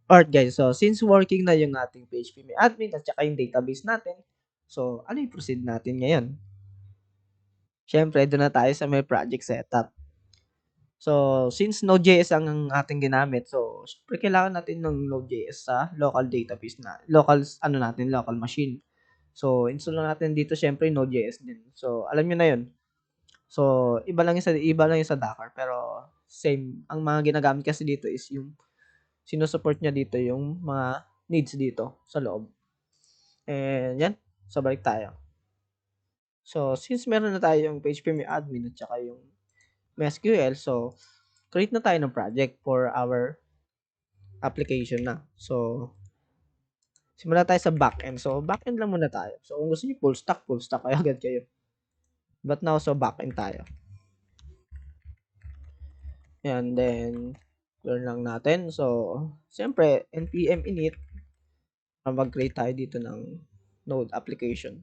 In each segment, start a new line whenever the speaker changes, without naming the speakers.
Alright guys, so since working na yung ating PHP admin at saka yung database natin, so ano yung proceed natin ngayon? Siyempre, doon na tayo sa may project setup. So, since Node.js ang ating ginamit, so siyempre kailangan natin ng Node.js sa local database na, local machine. So, install lang natin dito siyempre Node.js din. So, alam niyo na 'yun. So, iba lang yung sa Docker pero same. Ang mga ginagamit kasi dito is yung sino-support niya dito yung mga needs dito sa loob. And yan, so balik tayo. So, since meron na tayong PHP admin at saka yung MySQL, so create na tayo ng project for our application na. So, simula tayo sa backend. So, backend lang muna tayo. So, kung gusto niyo full stack kayo agad kayo. But now, so backend tayo. Yan, then, learn lang natin. So, siyempre, npm init, mag-create tayo dito ng node application.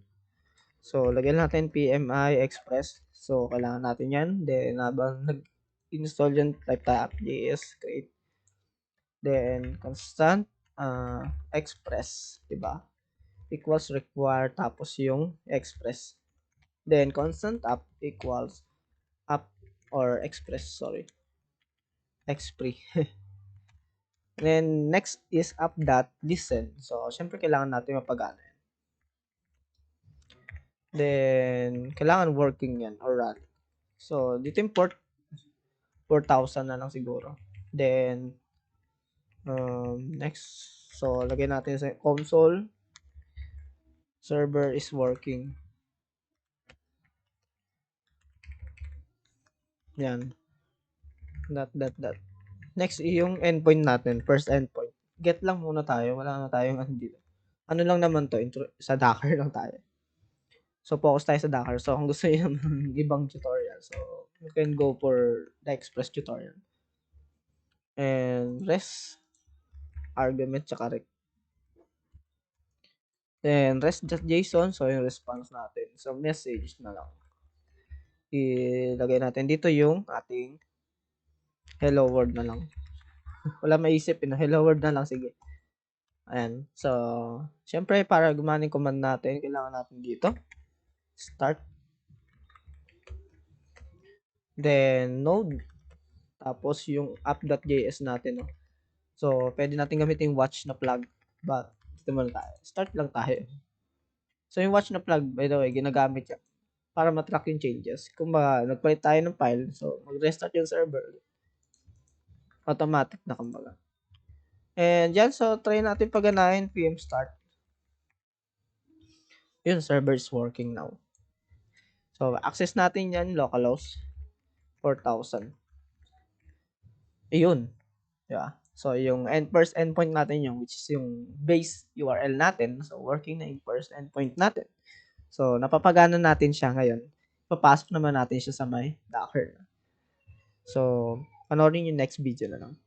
So, lagyan natin PMI Express. So, kailangan natin yan. Then, habang nag-install yan, type tayo app.js, create. Then, constant express, diba? Equals require, tapos yung express. Then, constant app equals app or express, sorry. Expre. Then, next is app.listen. So, syempre, kailangan natin mapagana yan. Then, kailangan working yan or run. So, dito import 4,000 na lang siguro. Then, next. So, lagay natin sa console. Server is working. Yan. That. Next, yung endpoint natin. First endpoint. Get lang muna tayo. Wala na tayong ano dito. Ano lang naman to. Sa Docker lang tayo. So, focus tayo sa Docker. So, kung gusto nyo ng ibang tutorial, so, you can go for the Express tutorial. And rest, argument, tsaka rect. Then, rest.json. So, yung response natin. So, message na lang. Ilagay natin dito yung ating hello world na lang. Wala maisip, hello world na lang, sige. Ayan. So, syempre, para gumana yung command natin, kailangan natin dito. Start. Then, node. Tapos, yung app.js natin, no? So, pwede natin gamitin watch na plug. But, dito muna tayo. Start lang tayo. So, yung watch na plug, by the way, ginagamit yan para matrack yung changes. Kung ba, nagpalit tayo ng file, so, mag-restart yung server. Automatic na kumbaga. And yan, so, try natin paganahin, PM start. Yun, server is working now. So, access natin yan, localhost, 4,000. Ayun. Diba? So, yung first endpoint natin yung, which is yung base URL natin. So, working na yung first endpoint natin. So, napapagana natin siya ngayon. Papasok naman natin siya sa may Docker. So, panoorin yung next video na lang.